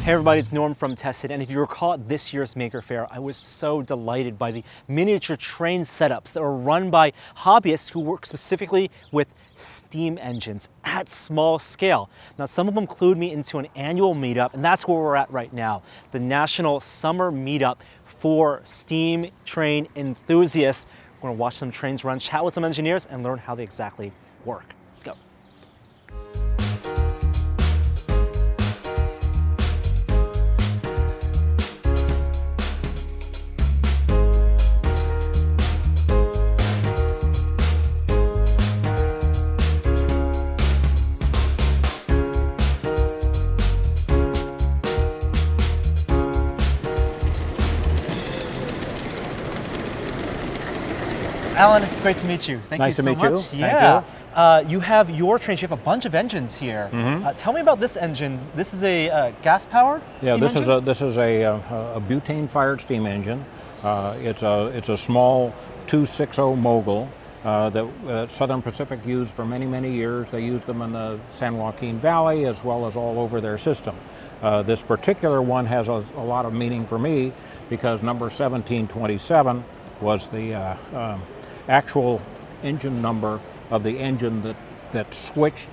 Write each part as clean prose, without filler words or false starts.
Hey everybody, it's Norm from Tested, and if you recall at this year's Maker Faire, I was so delighted by the miniature train setups that were run by hobbyists who work specifically with steam engines at small scale. Now, some of them clued me into an annual meetup, and that's where we're at right now, the National Summer Meetup for steam train enthusiasts. We're gonna watch some trains run, chat with some engineers, and learn how they exactly work. Let's go. Alan, it's great to meet you. Thank you so much. Nice to meet you. Yeah. You have your trains. You have a bunch of engines here. Tell me about this engine. This is a gas-powered Yeah, steam this engine? is a butane-fired steam engine. It's a small 260 mogul that Southern Pacific used for many years. They used them in the San Joaquin Valley as well as all over their system. This particular one has a lot of meaning for me because number 1727 was the actual engine number of the engine that switched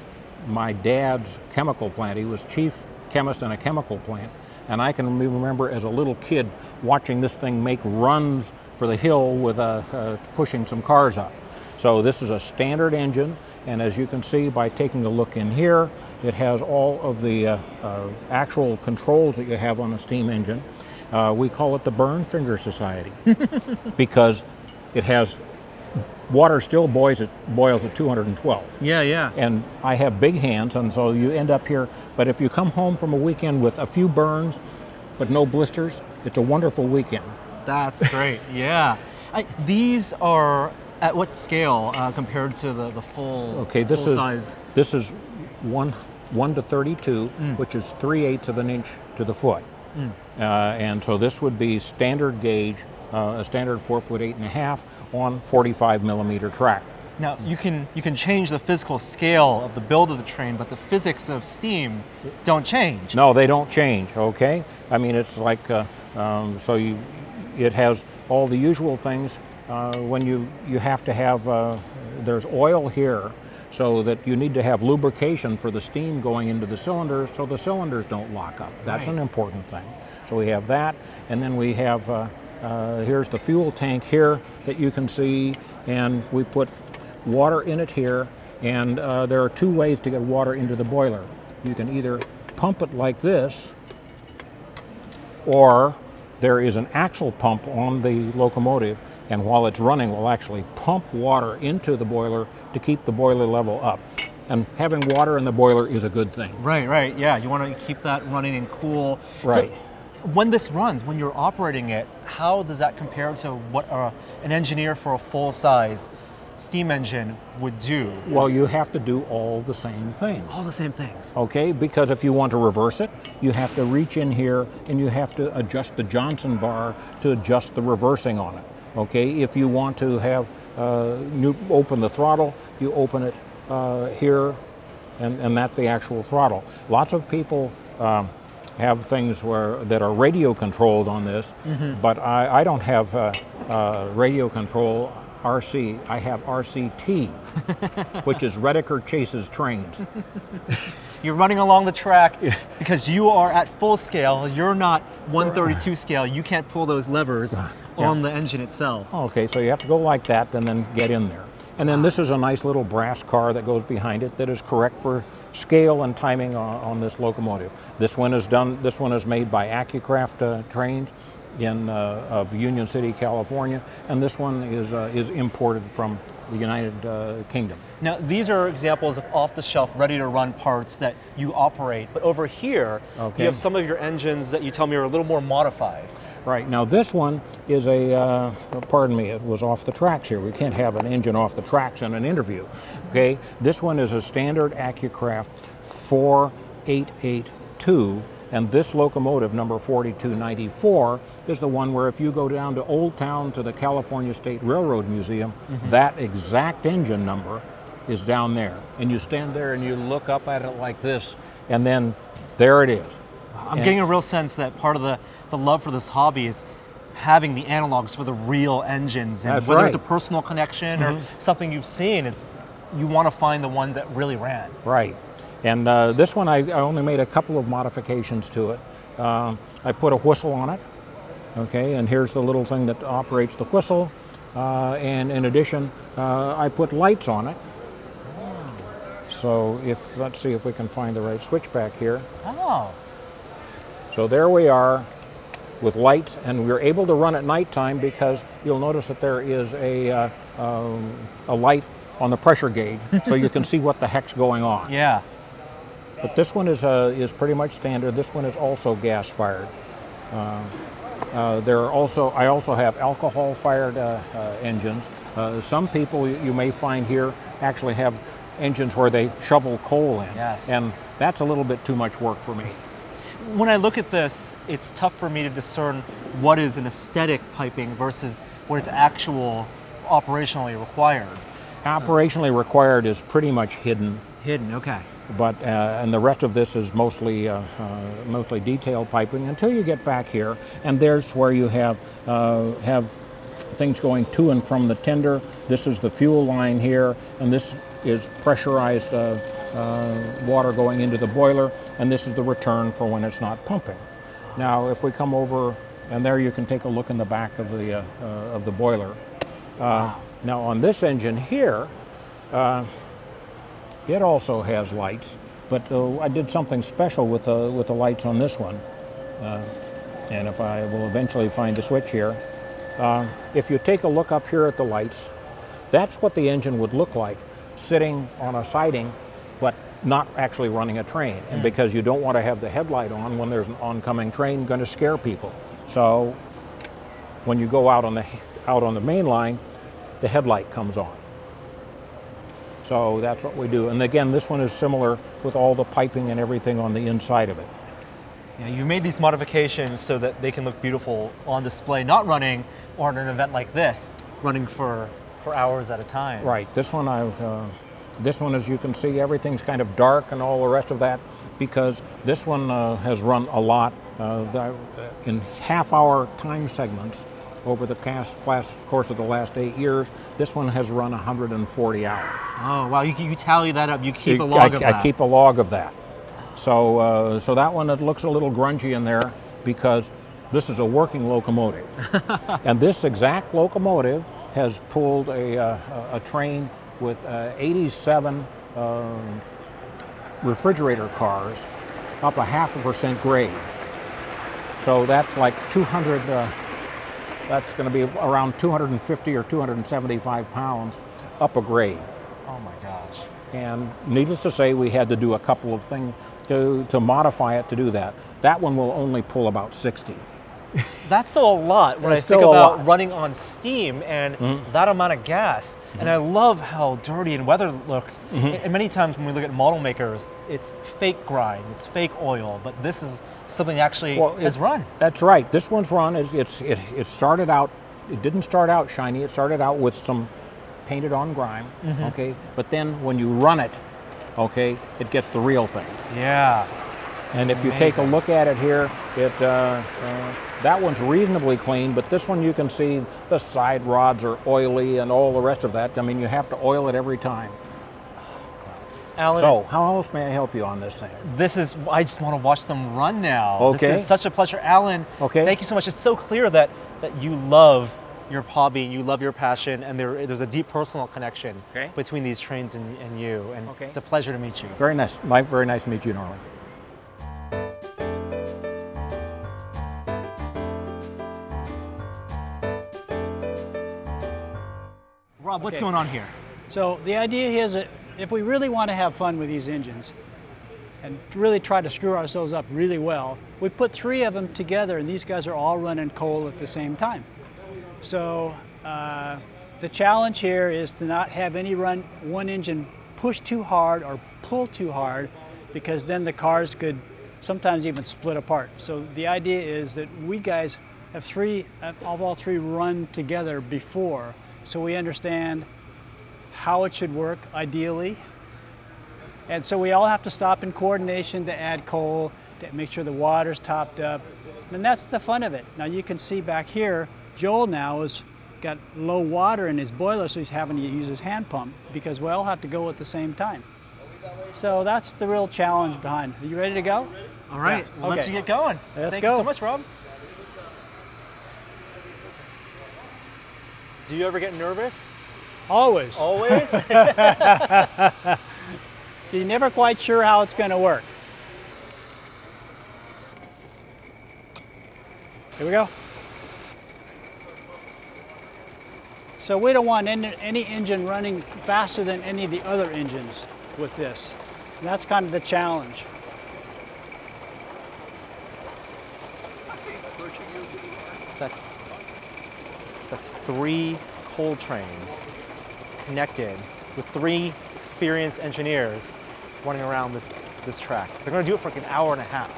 my dad's chemical plant. He was chief chemist in a chemical plant, and I can remember as a little kid watching this thing make runs for the hill with pushing some cars up. So this is a standard engine, and as you can see by taking a look in here, it has all of the actual controls that you have on a steam engine. We call it the Burn Finger Society because it has water still boils at 212. Yeah. And I have big hands, and so you end up here. But if you come home from a weekend with a few burns, but no blisters, it's a wonderful weekend. That's great. Yeah. These are at what scale compared to the full, full size? This is 1 to 32, which is 3/8 of an inch to the foot. And so this would be standard gauge, a standard 4 foot 8.5 on 45 millimeter track. Now you can change the physical scale of the build of the train, but the physics of steam don't change. No, they don't change. Okay, I mean it's like it has all the usual things. When you have to have there's oil here, so that you need to have lubrication for the steam going into the cylinders so the cylinders don't lock up. That's an important thing. So we have that, and then we have, here's the fuel tank here that you can see, and we put water in it here, and there are two ways to get water into the boiler. You can either pump it like this, or there is an axle pump on the locomotive, and while it's running, we'll actually pump water into the boiler to keep the boiler level up. And having water in the boiler is a good thing. Right, yeah. You want to keep that running and cool. Right. So when this runs, when you're operating it, how does that compare to what an engineer for a full-size steam engine would do? Well, you have to do all the same things. All the same things. Okay, because if you want to reverse it, you have to reach in here and you have to adjust the Johnson bar to adjust the reversing on it. Okay, if you want to have open the throttle, you open it here, and that's the actual throttle. Lots of people have things that are radio controlled on this, but I don't have radio control RC. I have RCT, which is Redeker Chases Trains. You're running along the track because you are at full scale. You're not 132 scale. You can't pull those levers on the engine itself. Okay, so you have to go like that and then get in there. And then this is a nice little brass car that goes behind it that is correct for scale and timing on this locomotive. This one is done. This one is made by Accucraft Trains of Union City, California, and this one is imported from the United Kingdom. Now, these are examples of off-the-shelf, ready-to-run parts that you operate, but over here, you have some of your engines that you tell me are a little more modified. Right, now this one is pardon me, it was off the tracks here. We can't have an engine off the tracks in an interview. Okay, this one is a standard Accucraft 4882, and this locomotive, number 4294, is the one where if you go down to Old Town to the California State Railroad Museum, that exact engine number is down there. And you stand there and you look up at it like this, and then there it is. I'm getting a real sense that part of the love for this hobby is having the analogs for the real engines, and That's whether right. it's a personal connection or something you've seen, you want to find the ones that really ran. Right. And this one I only made a couple of modifications to it. I put a whistle on it, okay, and here's the little thing that operates the whistle. And in addition, I put lights on it. So let's see if we can find the right switch back here. Oh. So there we are with lights, and we're able to run at nighttime because you'll notice that there is a light on the pressure gauge, so you can see what the heck's going on. Yeah. But this one is pretty much standard. This one is also gas-fired. I also have alcohol-fired engines. Some people you may find here actually have engines where they shovel coal in. Yes. And that's a little bit too much work for me. When I look at this, it's tough for me to discern what is an aesthetic piping versus what is actual operationally required. Operationally required is pretty much hidden. Hidden, okay. But and the rest of this is mostly detail piping until you get back here, and there's where you have things going to and from the tender. This is the fuel line here, and this is pressurized water going into the boiler, and this is the return for when it's not pumping. Now, if we come over, and there you can take a look in the back of the boiler. Now, on this engine here, it also has lights, but I did something special with the lights on this one. And if I will eventually find the switch here, if you take a look up here at the lights, that's what the engine would look like sitting on a siding, but not actually running a train. And because you don't want to have the headlight on when there's an oncoming train, going to scare people. So when you go out on the main line, the headlight comes on. So that's what we do. And again, this one is similar with all the piping and everything on the inside of it. Yeah, you made these modifications so that they can look beautiful on display, not running on an event like this, running for hours at a time. Right. This one, as you can see, everything's kind of dark and all the rest of that, because this one has run a lot in half-hour time segments over the course of the last 8 years. This one has run 140 hours. Oh, wow. You tally that up. You keep a log of that. I keep a log of that. So that one, it looks a little grungy in there because this is a working locomotive. And this exact locomotive has pulled a train with 87 refrigerator cars up a 0.5% grade. So that's like 200, that's going to be around 250 or 275 pounds up a grade. Oh my gosh. And needless to say, we had to do a couple of things to modify it to do that. That one will only pull about 60. That's still a lot when I think about running on steam and that amount of gas. And I love how dirty and weathered it looks. And many times when we look at model makers, it's fake grind, it's fake oil, but this is something that actually has run. That's right. This one's run. It started out, it didn't start out shiny. It started out with some painted on grime, okay? But then when you run it, okay, it gets the real thing. Yeah. And if you take a look at it here, that one's reasonably clean, but this one you can see the side rods are oily and all the rest of that. I mean, you have to oil it every time. Alan, so, how else may I help you on this thing? I just want to watch them run now. Okay. This is such a pleasure. Alan, thank you so much. It's so clear that you love your hobby, you love your passion, and there's a deep personal connection between these trains and you. And it's a pleasure to meet you. Very nice. Very nice to meet you, Norman. Rob, what's going on here? So the idea is that if we really want to have fun with these engines and really try to screw ourselves up really well, we put 3 of them together, and these guys are all running coal at the same time. So the challenge here is to not have one engine push too hard or pull too hard, because then the cars could sometimes even split apart. So the idea is that we guys have all 3 run together before, so we understand how it should work ideally. And so we all have to stop in coordination to add coal, to make sure the water's topped up. And that's the fun of it. Now you can see back here, Joel now has got low water in his boiler, so he's having to use his hand pump because we all have to go at the same time. So that's the real challenge behind it. Are you ready to go? All right, Yeah. we'll let you get going. Let's Thank go. you so much, Rob. Do you ever get nervous? Always. Always? You're never quite sure how it's going to work. Here we go. So we don't want any engine running faster than any of the other engines with this. And that's kind of the challenge. That's 3 coal trains connected with 3 experienced engineers running around this track. They're going to do it for like an hour and a half.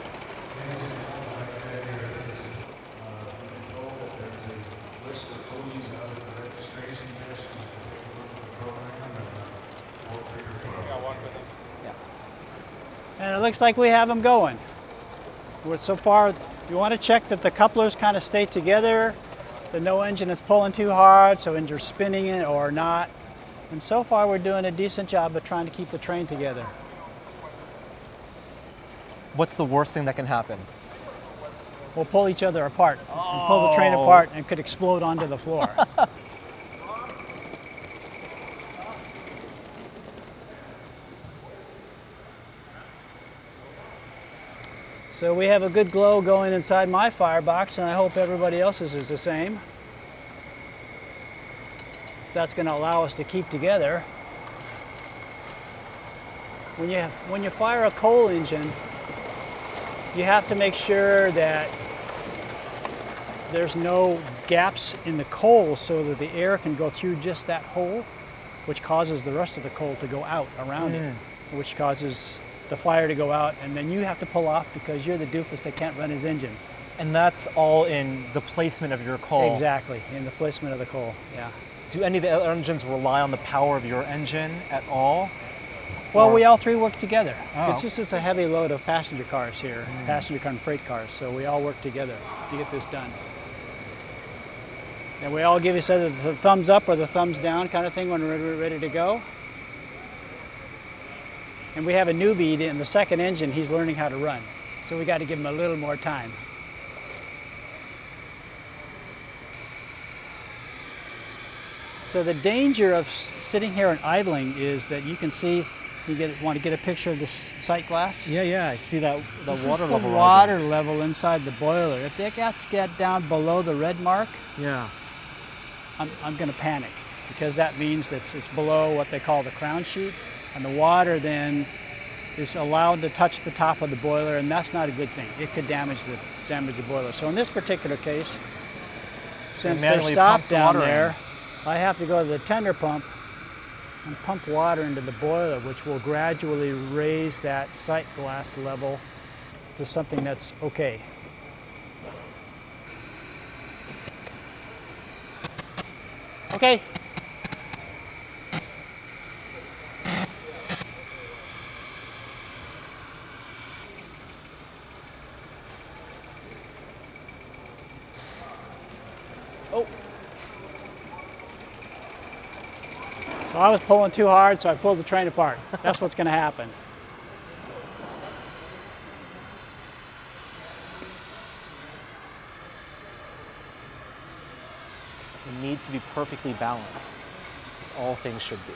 And it looks like we have them going. So far, you want to check that the couplers kind of stay together, that no engine is pulling too hard, so engine's spinning it or not. And so far, we're doing a decent job of trying to keep the train together. What's the worst thing that can happen? We'll pull each other apart, and pull the train apart, and it could explode onto the floor. So we have a good glow going inside my firebox, and I hope everybody else's is the same. So that's going to allow us to keep together. When you fire a coal engine, you have to make sure that there's no gaps in the coal so that the air can go through just that hole, which causes the rest of the coal to go out around it, which causes the fire to go out, and then you have to pull off because you're the doofus that can't run his engine. And that's all in the placement of your coal. Exactly, in the placement of the coal, yeah. Do any of the other engines rely on the power of your engine at all? Well, we all 3 work together. Oh. It's just a heavy load of passenger cars here, passenger car and freight cars, so we all work together to get this done. And we all give each other the thumbs up or the thumbs down kind of thing when we're ready to go. And we have a newbie in the second engine, he's learning how to run. So we got to give him a little more time. So the danger of sitting here and idling is that you can see, want to get a picture of this sight glass? Yeah, I see that the This water is level. the water level inside the boiler. If it gets down below the red mark, Yeah. I'm going to panic because that means that it's below what they call the crown sheet, and the water then is allowed to touch the top of the boiler, and that's not a good thing. It could damage the boiler. So in this particular case, since they're stopped down there, I have to go to the tender pump and pump water into the boiler, which will gradually raise that sight glass level to something that's okay. Okay. Oh. So I was pulling too hard, so I pulled the train apart. That's what's going to happen. It needs to be perfectly balanced, as all things should be.